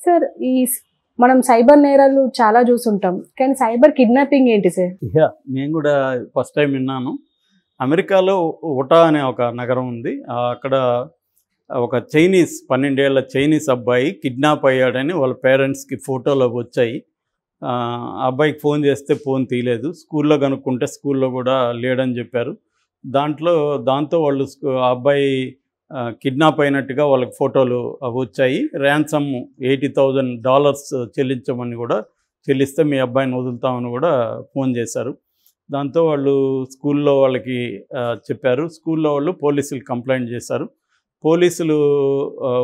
Sir మనం cyber నేరాలు చాలా చూసుంటాం, కానీ సైబర్ కిడ్నాపింగ్ ఏంటి సార్? నేను కూడా ఫస్ట్ టైం విన్నాను. అమెరికాలో ఉటా అనే ఒక నగరం ఉంది. అక్కడ ఒక 12 ఏళ్ల చైనీస్ అబ్బాయి కిడ్నాప్ అయ్యాడని వాళ్ళ పేరెంట్స్కి ఫోటోలు వచ్చాయి. ఆ అబ్బాయికి ఫోన్ చేస్తే ఫోన్ తీయలేదు. స్కూల్లో కనుక్కుంటే స్కూల్లో కూడా లేడని చెప్పారు. దాంతో వాళ్ళు ఆ అబ్బాయి కిడ్నాప్ అయినట్టుగా వాళ్ళకి ఫోటోలు వచ్చాయి. ర్యాన్సమ్ $80,000 చెల్లించమని కూడా, చెల్లిస్తే మీ అబ్బాయిని వదులుతామని కూడా ఫోన్ చేశారు. దాంతో వాళ్ళు స్కూల్లో వాళ్ళకి చెప్పారు. స్కూల్లో వాళ్ళు పోలీసులు కంప్లైంట్ చేశారు. పోలీసులు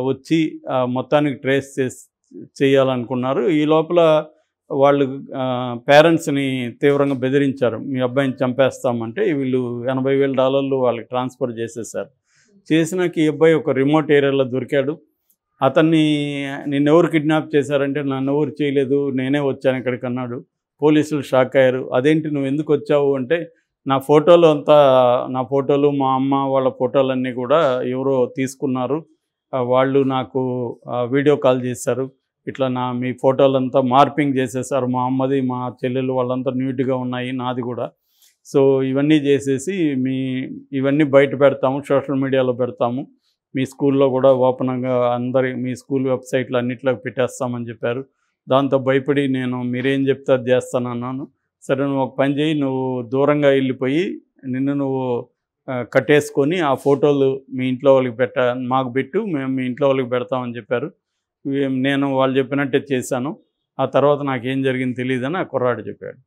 వచ్చి మొత్తానికి ట్రేస్ చేయాలనుకున్నారు. ఈ లోపల వాళ్ళు పేరెంట్స్ని తీవ్రంగా బెదిరించారు. మీ అబ్బాయిని చంపేస్తామంటే వీళ్ళు $80,000 వాళ్ళకి ట్రాన్స్ఫర్ చేసేసారు. చేసినాక ఈ అబ్బాయి ఒక రిమోట్ ఏరియాలో దొరికాడు. అతన్ని నిన్నెవరు కిడ్నాప్ చేశారంటే నన్ను ఎవరు చేయలేదు, నేనే వచ్చాను ఇక్కడికి అన్నాడు. పోలీసులు షాక్ అయ్యారు. అదేంటి నువ్వు ఎందుకు వచ్చావు అంటే, నా ఫోటోలు మా అమ్మ వాళ్ళ ఫోటోలన్నీ కూడా ఎవరో తీసుకున్నారు, వాళ్ళు నాకు వీడియో కాల్ చేశారు, ఇట్లా మీ ఫోటోలంతా మార్పింగ్ చేసేసారు, మా అమ్మది మా చెల్లెలు వాళ్ళంతా నీట్గా ఉన్నాయి, నాది కూడా. సో ఇవన్నీ చేసేసి ఇవన్నీ బయట పెడతాము, సోషల్ మీడియాలో పెడతాము, మీ స్కూల్లో కూడా ఓపెన్గా మీ స్కూల్ వెబ్సైట్లో అన్నిట్లో పెట్టేస్తామని చెప్పారు. దాంతో భయపడి నేను మీరేం చెప్తే అది చేస్తానన్నాను. సరే నువ్వు ఒక పని చేయి, నువ్వు దూరంగా వెళ్ళిపోయి నువ్వు కట్టేసుకొని ఆ ఫోటోలు మీ ఇంట్లో వాళ్ళకి మాకు పెట్టు, మేము మీ ఇంట్లో వాళ్ళకి పెడతామని చెప్పారు. నేను వాళ్ళు చెప్పినట్టే చేశాను. ఆ తర్వాత నాకేం జరిగింది తెలియదని ఆ కుర్రాడు చెప్పాడు.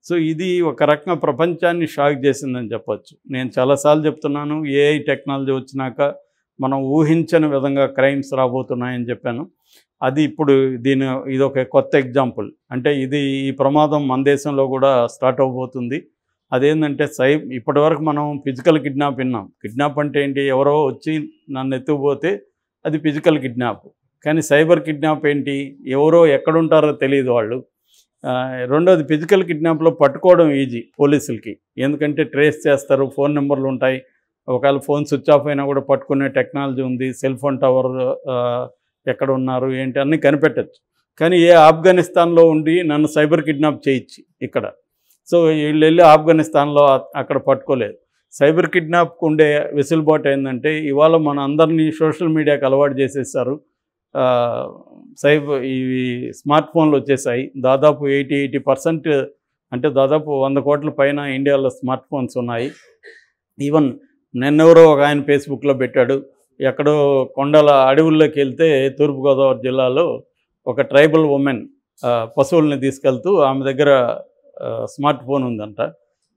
సో ఇది ఒక రకంగా ప్రపంచాన్ని షాక్ చేసిందని చెప్పొచ్చు. నేను చాలాసార్లు చెప్తున్నాను, ఏఐ టెక్నాలజీ వచ్చినాక మనం ఊహించని విధంగా క్రైమ్స్ రాబోతున్నాయని చెప్పాను. అది ఇప్పుడు ఇది ఒక కొత్త ఎగ్జాంపుల్. అంటే ఈ ప్రమాదం మన దేశంలో కూడా స్టార్ట్ అవబోతుంది. అదేంటంటే ఇప్పటివరకు మనం ఫిజికల్ కిడ్నాప్ విన్నాం. కిడ్నాప్ అంటే ఏంటి, ఎవరో వచ్చి నన్ను ఎత్తుకుపోతే అది ఫిజికల్ కిడ్నాప్. కానీ సైబర్ కిడ్నాప్ ఏంటి, ఎవరో ఎక్కడుంటారో తెలియదు వాళ్ళు. రెండోది, ఫిజికల్ కిడ్నాప్లో పట్టుకోవడం ఈజీ పోలీసులకి, ఎందుకంటే ట్రేస్ చేస్తారు, ఫోన్ నెంబర్లు ఉంటాయి, ఒకవేళ ఫోన్ స్విచ్ ఆఫ్ అయినా కూడా పట్టుకునే టెక్నాలజీ ఉంది, సెల్ ఫోన్ టవర్ ఎక్కడ ఉన్నారు ఏంటి అన్నీ కనిపెట్టచ్చు. కానీ ఆఫ్ఘనిస్తాన్లో ఉండి నన్ను సైబర్ కిడ్నాప్ చేయొచ్చు ఇక్కడ. సో వీళ్ళు వెళ్ళి ఆఫ్ఘనిస్తాన్లో అక్కడ పట్టుకోలేదు. సైబర్ కిడ్నాప్కు ఉండే వెసులుబాటు ఏంటంటే, ఇవాళ మన అందరినీ సోషల్ మీడియాకి అలవాటు చేసేసారు. ఇవి స్మార్ట్ ఫోన్లు వచ్చేసాయి. దాదాపు 80% అంటే దాదాపు 100 కోట్ల పైన ఇండియాలో స్మార్ట్ ఫోన్స్ ఉన్నాయి. ఈవెన్ నిన్నెవరో ఒక ఆయన ఫేస్బుక్లో పెట్టాడు, ఎక్కడో కొండల అడవుల్లోకి వెళ్తే తూర్పుగోదావరి జిల్లాలో ఒక ట్రైబల్ ఉమెన్ పశువుల్ని తీసుకెళ్తూ ఆమె దగ్గర స్మార్ట్ ఫోన్ ఉందంట.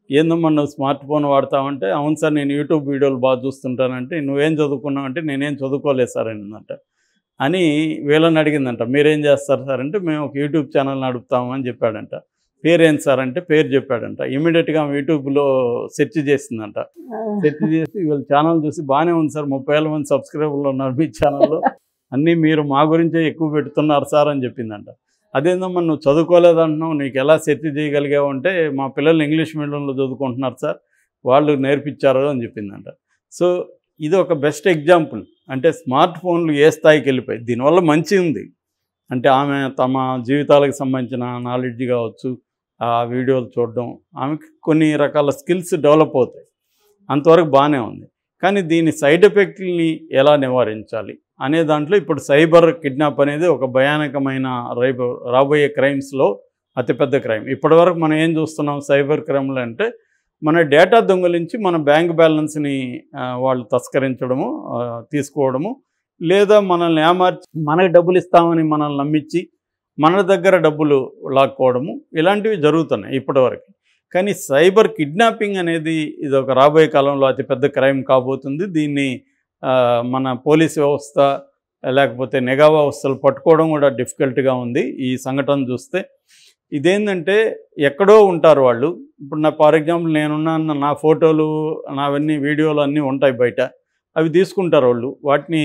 ఏందమ్మా నువ్వు స్మార్ట్ ఫోన్ వాడతావంటే, అవును సార్ నేను యూట్యూబ్ వీడియోలు బాగా చూస్తుంటానంటే, నువ్వేం చదువుకున్నావు అంటే, నేనేం చదువుకోలేదు సార్ అనిందంట. అని వీళ్ళని అడిగిందంట, మీరేం చేస్తారు సార్ అంటే, మేము ఒక యూట్యూబ్ ఛానల్ నడుపుతాము అని చెప్పాడంట. పేరేంటి సార్ అంటే పేరు చెప్పాడంట. ఇమీడియట్గా యూట్యూబ్లో సెర్చ్ చేసిందంట. సెర్చ్ చేసి వీళ్ళ ఛానల్ చూసి, బాగానే ఉంది సార్, 30,000 మంది సబ్స్క్రైబర్లు ఉన్నారు మీ ఛానల్లో, అన్నీ మీరు మా గురించే ఎక్కువ పెడుతున్నారు సార్ అని చెప్పిందంట. అదేందమ్మా నువ్వు చదువుకోలేదంటున్నావు, నీకు ఎలా సెర్చ్ చేయగలిగావు అంటే, మా పిల్లలు ఇంగ్లీష్ మీడియంలో చదువుకుంటున్నారు సార్, వాళ్ళు నేర్పించారు అని చెప్పిందంట. సో ఇది ఒక బెస్ట్ ఎగ్జాంపుల్. అంటే స్మార్ట్ ఫోన్లు ఏ స్థాయికి వెళ్ళిపోయి, దీనివల్ల మంచి ఉంది. అంటే ఆమె తమ జీవితాలకు సంబంధించిన నాలెడ్జ్ కావచ్చు, ఆ వీడియోలు చూడడం, ఆమెకి కొన్ని రకాల స్కిల్స్ డెవలప్ అవుతాయి, అంతవరకు బాగానే ఉంది. కానీ దీని సైడ్ ఎఫెక్ట్ని ఎలా నివారించాలి అనే దాంట్లో ఇప్పుడు సైబర్ కిడ్నాప్ అనేది ఒక భయానకమైన రాబోయే క్రైమ్స్లో అతిపెద్ద క్రైమ్. ఇప్పటివరకు మనం ఏం చూస్తున్నాం సైబర్ క్రైమ్లు అంటే, మన డేటా దొంగలించి మన బ్యాంక్ బ్యాలెన్స్ని వాళ్ళు తస్కరించడము, తీసుకోవడము, లేదా మనల్ని ఏమార్చి మనకి డబ్బులు ఇస్తామని మనల్ని నమ్మించి మన దగ్గర డబ్బులు లాక్కోవడము, ఇలాంటివి జరుగుతున్నాయి ఇప్పటివరకు. కానీ సైబర్ కిడ్నాపింగ్ అనేది ఇది ఒక రాబోయే కాలంలో అతిపెద్ద క్రైమ్ కాబోతుంది. దీన్ని మన పోలీస్ వ్యవస్థ లేకపోతే నిఘా వ్యవస్థలు పట్టుకోవడం కూడా డిఫికల్ట్గా ఉంది. ఈ సంఘటన చూస్తే ఇదేంటంటే ఎక్కడో ఉంటారు వాళ్ళు. ఇప్పుడు ఫర్ ఎగ్జాంపుల్ నేనున్నాను, నా ఫోటోలు నావన్నీ వీడియోలు అన్నీ ఉంటాయి బయట, అవి తీసుకుంటారు వాళ్ళు, వాటిని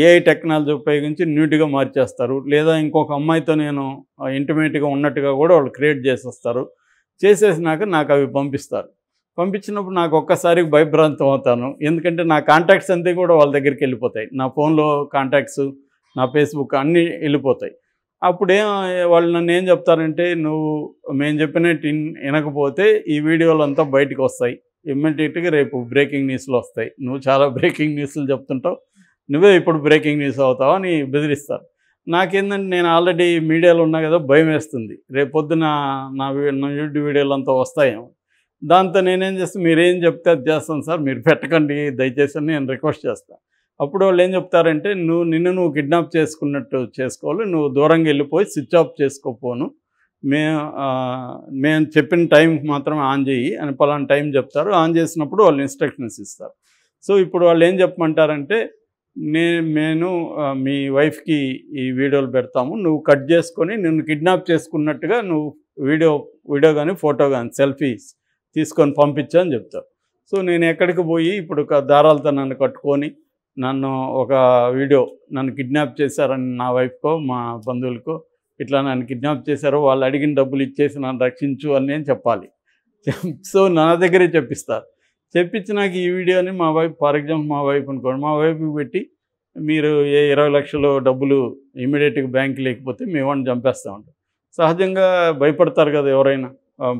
ఏఐ టెక్నాలజీ ఉపయోగించి నీట్గా మార్చేస్తారు. లేదా ఇంకొక అమ్మాయితో నేను ఇంటిమేట్గా ఉన్నట్టుగా కూడా వాళ్ళు క్రియేట్ చేసేస్తారు. చేసేసినాక నాకు అవి పంపిస్తారు. పంపించినప్పుడు నాకు ఒక్కసారి భయభ్రాంతం అవుతాను, ఎందుకంటే నా కాంటాక్ట్స్ అంతా కూడా వాళ్ళ దగ్గరికి వెళ్ళిపోతాయి. నా ఫోన్లో కాంటాక్ట్స్, నా ఫేస్బుక్ అన్నీ వెళ్ళిపోతాయి. అప్పుడే వాళ్ళు నన్ను ఏం చెప్తారంటే, నువ్వు మేము చెప్పినట్టు వినకపోతే ఈ వీడియోలు అంతా బయటకు వస్తాయి, ఇమ్మీడియట్గా రేపు బ్రేకింగ్ న్యూస్లో వస్తాయి, నువ్వు చాలా బ్రేకింగ్ న్యూస్లు చెప్తుంటావు, నువ్వే ఇప్పుడు బ్రేకింగ్ న్యూస్ అవుతావు అని బెదిరిస్తారు. నాకేందంటే నేను ఆల్రెడీ మీడియాలో ఉన్నా కదా, భయం వేస్తుంది, రేపు పొద్దున నా యూట్యూబ్ వీడియోలు అంతా వస్తాయేమో. దాంతో నేనేం చేస్తాను, మీరేం చెప్తే అది చేస్తాను సార్, మీరు పెట్టకండి దయచేసి అని నేను రిక్వెస్ట్ చేస్తాను. అప్పుడు వాళ్ళు ఏం చెప్తారంటే, నిన్ను కిడ్నాప్ చేసుకున్నట్టు చేసుకోవాలి, నువ్వు దూరంగా వెళ్ళిపోయి స్విచ్ ఆఫ్ చేసుకోపోను, మేము చెప్పిన టైంకి మాత్రమే ఆన్ చేయి అని పలానా టైం చెప్తారు. ఆన్ చేసినప్పుడు వాళ్ళు ఇన్స్ట్రక్షన్స్ ఇస్తారు. సో ఇప్పుడు వాళ్ళు ఏం చెప్పమంటారంటే, నేను మీ వైఫ్కి ఈ వీడియోలు పెడతాము, నువ్వు కట్ చేసుకొని నిన్ను కిడ్నాప్ చేసుకున్నట్టుగా నువ్వు వీడియో కానీ ఫోటో కానీ సెల్ఫీస్ తీసుకొని పంపించు అని చెప్తారు. సో నేను ఎక్కడికి పోయి ఇప్పుడు ఒక దారాలతో నన్ను కట్టుకొని ఒక వీడియో నన్ను కిడ్నాప్ చేశారని నా వైఫ్కో మా బంధువులకో ఇట్లా నన్ను కిడ్నాప్ చేశారో, వాళ్ళు అడిగిన డబ్బులు ఇచ్చేసి నన్ను రక్షించు అని నేను చెప్పాలి. సో నా దగ్గరే చెప్పిస్తారు. చెప్పించినాక ఈ వీడియోని మా వైఫ్, ఫర్ ఎగ్జాంపుల్ మా వైఫ్ అనుకోండి, మా వైఫ్కి పెట్టి మీరు 20 లక్షలు డబ్బులు ఇమీడియట్గా బ్యాంక్ లేకపోతే మేమని చంపేస్తామంటారు. సహజంగా భయపడతారు కదా ఎవరైనా,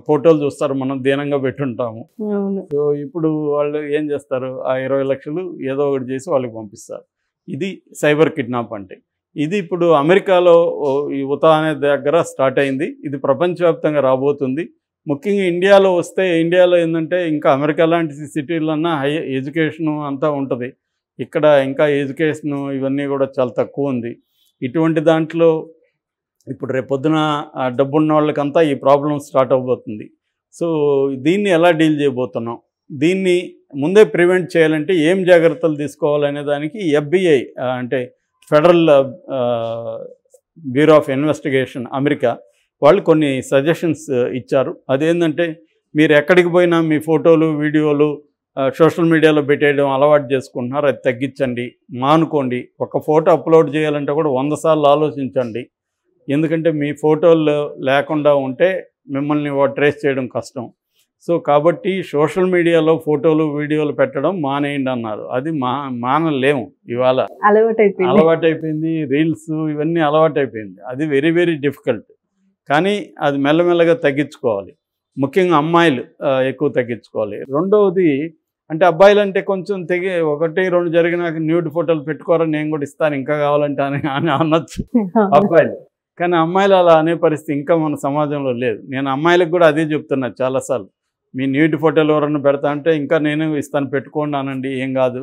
ఫోటోలు చూస్తారు, మనం దీనంగా పెట్టుంటాము. సో ఇప్పుడు వాళ్ళు ఏం చేస్తారు, ఆ 20 లక్షలు ఏదో ఒకటి చేసి వాళ్ళకి పంపిస్తారు. ఇది సైబర్ కిడ్నాప్ అంటే. ఇది ఇప్పుడు అమెరికాలో ఈ ఉతా అనే దగ్గర స్టార్ట్ అయింది, ఇది ప్రపంచవ్యాప్తంగా రాబోతుంది. ముఖ్యంగా ఇండియాలో వస్తే, ఇండియాలో ఏంటంటే ఇంకా అమెరికా లాంటి సిటీలన్నా హై ఎడ్యుకేషను అంతా ఉంటుంది, ఇక్కడ ఇంకా ఎడ్యుకేషను ఇవన్నీ కూడా చాలా తక్కువ ఉంది. ఇటువంటి దాంట్లో ఇప్పుడు రేపొద్దున డబ్బున్న వాళ్ళకంతా ఈ ప్రాబ్లం స్టార్ట్ అవబోతుంది. సో దీన్ని ఎలా డీల్ చేయబోతున్నాం, దీన్ని ముందే ప్రివెంట్ చేయాలంటే ఏం జాగ్రత్తలు తీసుకోవాలనే దానికి FBI అంటే federal bureau of investigation America వాళ్ళు కొన్ని సజెషన్స్ ఇచ్చారు. అదేంటంటే, మీరు ఎక్కడికి పోయినా మీ ఫోటోలు వీడియోలు సోషల్ మీడియాలో పెట్టేయడం అలవాటు చేసుకుంటున్నారు, అది తగ్గించండి, మానుకోండి. ఒక ఫోటో అప్లోడ్ చేయాలంటే కూడా 100 సార్లు ఆలోచించండి. ఎందుకంటే మీ ఫోటోలు లేకుండా ఉంటే మిమ్మల్ని ట్రేస్ చేయడం కష్టం. సో కాబట్టి సోషల్ మీడియాలో ఫోటోలు వీడియోలు పెట్టడం మానేయండి అన్నారు. అది మానలేము, ఇవాళ అలవాటైపోయింది. రీల్స్ ఇవన్నీ అలవాటైపోయింది. అది వెరీ వెరీ డిఫికల్ట్. కానీ అది మెల్లమెల్లగా తగ్గించుకోవాలి. ముఖ్యంగా అమ్మాయిలు ఎక్కువ తగ్గించుకోవాలి. రెండవది అంటే అబ్బాయిలు అంటే కొంచెం 1, 2 జరిగినాక న్యూడ్ ఫోటోలు పెట్టుకోరని నేను కూడా ఇస్తాను, ఇంకా కావాలంటే అని అనొచ్చు అబ్బాయిలు. కానీ అమ్మాయిలు అలా అనే పరిస్థితి ఇంకా మన సమాజంలో లేదు. నేను అమ్మాయిలకు కూడా అదే చెప్తున్నా చాలాసార్లు, మీ న్యూడ్ ఫోటోలు ఎవరన్నా పెడతా అంటే ఇంకా నేను ఇస్తాను, పెట్టుకోండి అనండి, ఏం కాదు,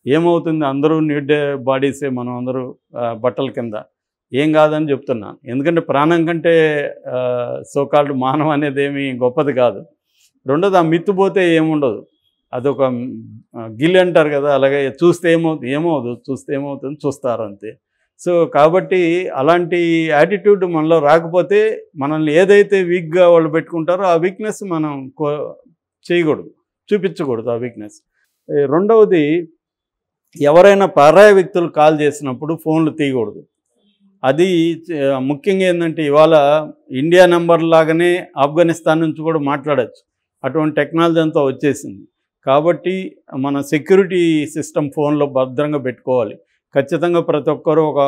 ఏమవుతుంది, అందరూ న్యూడ్ బాడీసే, మనం అందరూ బట్టల కింద, ఏం కాదని చెప్తున్నాను. ఎందుకంటే ప్రాణం కంటే సోకాల్డ్ మానవం అనేది ఏమీ గొప్పది కాదు. రెండోది, ఆ మిత్తు పోతే ఏముండదు, అదొక గిల్ అంటారు కదా, అలాగే చూస్తే ఏమవుతుంది చూస్తే ఏమవుతుంది చూస్తారు అంతే. సో కాబట్టి అలాంటి యాటిట్యూడ్ మనలో రాకపోతే, మనల్ని ఏదైతే వీక్గా వాళ్ళు పెట్టుకుంటారో ఆ వీక్నెస్ మనం చేయకూడదు, చూపించకూడదు ఆ వీక్నెస్. రెండవది, ఎవరైనా పరాయ వ్యక్తులు కాల్ చేసినప్పుడు ఫోన్లు తీయకూడదు. అది ముఖ్యంగా ఏంటంటే, ఇవాళ ఇండియా నెంబర్ లాగానే ఆఫ్ఘనిస్తాన్ నుంచి కూడా మాట్లాడచ్చు, అటువంటి టెక్నాలజీ అంతా వచ్చేసింది. కాబట్టి మన సెక్యూరిటీ సిస్టమ్ ఫోన్లో భద్రంగా పెట్టుకోవాలి. ఖచ్చితంగా ప్రతి ఒక్కరూ ఒక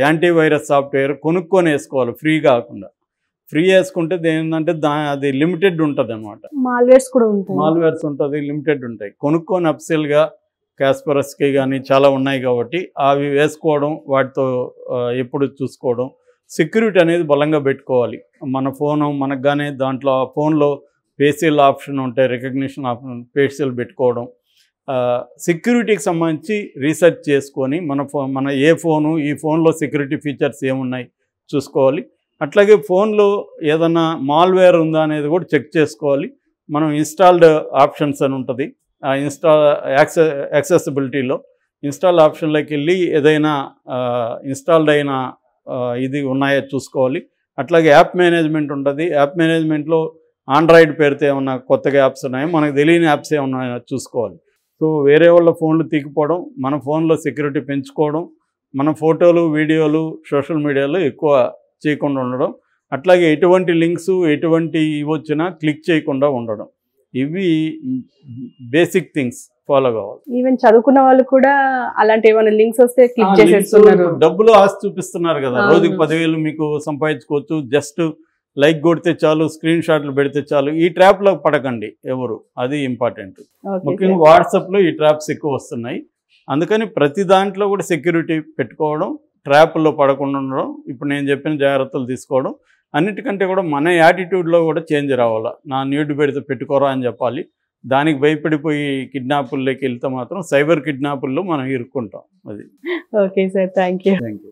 యాంటీవైరస్ సాఫ్ట్వేర్ కొనుక్కొని వేసుకోవాలి, ఫ్రీ కాకుండా. ఫ్రీ వేసుకుంటే ఏంటంటే అది లిమిటెడ్ ఉంటుంది అనమాట. మాల్వేర్స్ ఉంటుంది, లిమిటెడ్ ఉంటాయి. కొనుక్కొని అప్సెల్గా కాస్పరస్కి కానీ చాలా ఉన్నాయి కాబట్టి అవి వేసుకోవడం, వాటితో ఎప్పుడు చూసుకోవడం, సెక్యూరిటీ అనేది బలంగా పెట్టుకోవాలి. మన ఫోను మనకు కానీ దాంట్లో ఫోన్లో ఫేషియల్ ఆప్షన్ ఉంటాయి, రికగ్నిషన్ ఆప్షన్, ఫేషియల్ పెట్టుకోవడం. సెక్యూరిటీకి సంబంధించి రీసెర్చ్ చేసుకొని మన ఈ ఫోన్లో సెక్యూరిటీ ఫీచర్స్ ఏమున్నాయి చూసుకోవాలి. అట్లాగే ఫోన్లో ఏదైనా మాల్వేర్ ఉందా అనేది కూడా చెక్ చేసుకోవాలి. మనం ఇన్స్టాల్డ్ ఆప్షన్స్ అని ఉంటుంది, యాక్సెసిబిలిటీలో ఇన్స్టాల్ ఆప్షన్లోకి వెళ్ళి ఏదైనా ఇన్స్టాల్డ్ అయిన ఇది ఉన్నాయో చూసుకోవాలి. అట్లాగే యాప్ మేనేజ్మెంట్ ఉంటుంది, యాప్ మేనేజ్మెంట్లో ఆండ్రాయిడ్ పేరుతో ఏమన్నా కొత్తగా యాప్స్ ఉన్నాయో, మనకు తెలియని యాప్స్ ఏమన్నాయో చూసుకోవాలి. సో వేరే వాళ్ళ ఫోన్లు తీసుకోవడం, మన ఫోన్లో సెక్యూరిటీ పెంచుకోవడం, మన ఫోటోలు వీడియోలు సోషల్ మీడియాలో ఎక్కువ చేయకుండా ఉండడం, అట్లాగే ఎటువంటి లింక్స్ ఎటువంటి ఇవి వచ్చినా క్లిక్ చేయకుండా ఉండడం. ఇవి బేసిక్ థింగ్స్ ఫాలో కావాలి. ఈవెన్ చదువుకున్న వాళ్ళు కూడా అలాంటి ఏమైనా లింక్స్ వస్తే క్లిక్ links చేసేస్తున్నారు. డబ్బులు ఆశ చూపిస్తున్నారు కదా, అవును. రోజుకి 10,000 మీకు సంపాదించుకోవచ్చు, జస్ట్ లైక్ కొడితే చాలు, స్క్రీన్ షాట్లు పెడితే చాలు. ఈ ట్రాప్లో పడకండి ఎవరు, అది ఇంపార్టెంట్. ఓకే ముఖ్యంగా సార్. వాట్సాప్లో ఈ ట్రాప్స్ ఎక్కువ వస్తున్నాయి. అందుకని ప్రతి దాంట్లో కూడా సెక్యూరిటీ పెట్టుకోవడం, ట్రాప్లో పడకుండా ఉండడం, ఇప్పుడు నేను చెప్పిన జాగ్రత్తలు తీసుకోవడం, అన్నిటికంటే కూడా మన యాటిట్యూడ్లో కూడా చేంజ్ రావాలా. నా న్యూడ్ పెడితే పెట్టుకోరా అని చెప్పాలి. దానికి భయపడిపోయి కిడ్నాపుల్లోకి వెళ్తే మాత్రం సైబర్ కిడ్నాపుల్లో మనం ఇరుక్కుంటాం. అది okay sir, thank you. Thank you.